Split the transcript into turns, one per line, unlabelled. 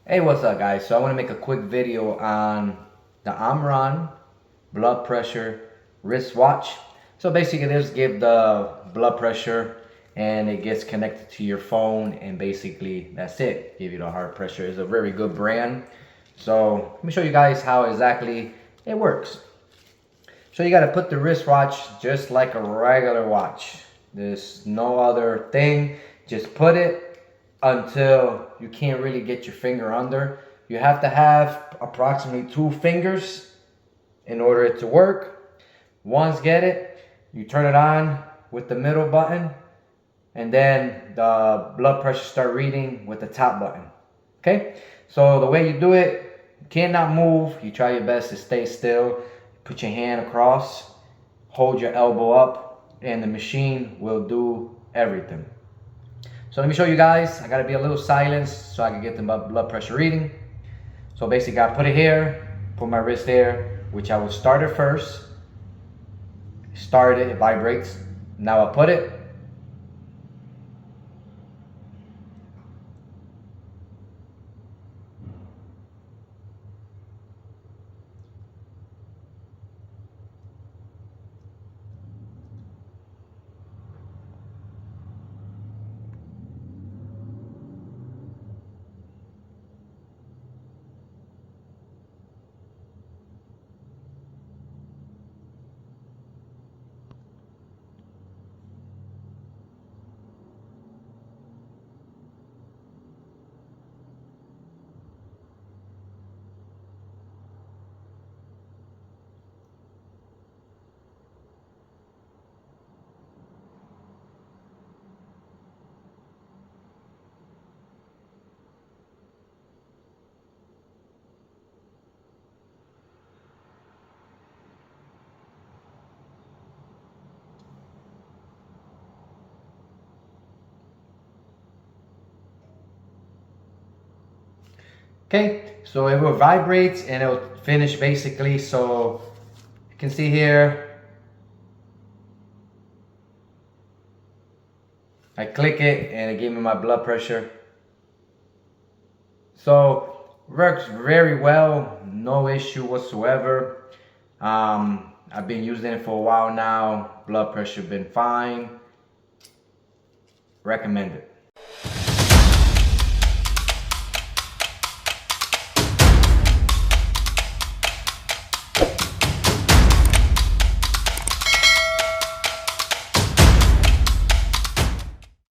Hey, what's up guys? So I want to make a quick video on the Omron blood pressure wristwatch. So basically this gives the blood pressure and it gets connected to your phone, and basically that's it. Give you the heart pressure. It's a very good brand. So let me show you guys how exactly it works. So you got to put the wristwatch just like a regular watch. There's no other thing. Just put it until you can't really get your finger under. You have to have approximately 2 fingers in order it to work. Once get it, you turn it on with the middle button, and then the blood pressure start reading with the top button. Okay, so the way you do it, you cannot move. You try your best to stay still. Put your hand across, hold your elbow up, and the machine will do everything. So let me show you guys. I gotta be a little silent so I can get the blood pressure reading. So basically I put it here, put my wrist there, which I will start it first. Start it, it vibrates. Now I put it. Okay, so it will vibrate and it will finish basically. So you can see here, I click it and it gave me my blood pressure. So works very well, no issue whatsoever. I've been using it for a while now. Blood pressure been fine. Recommend it.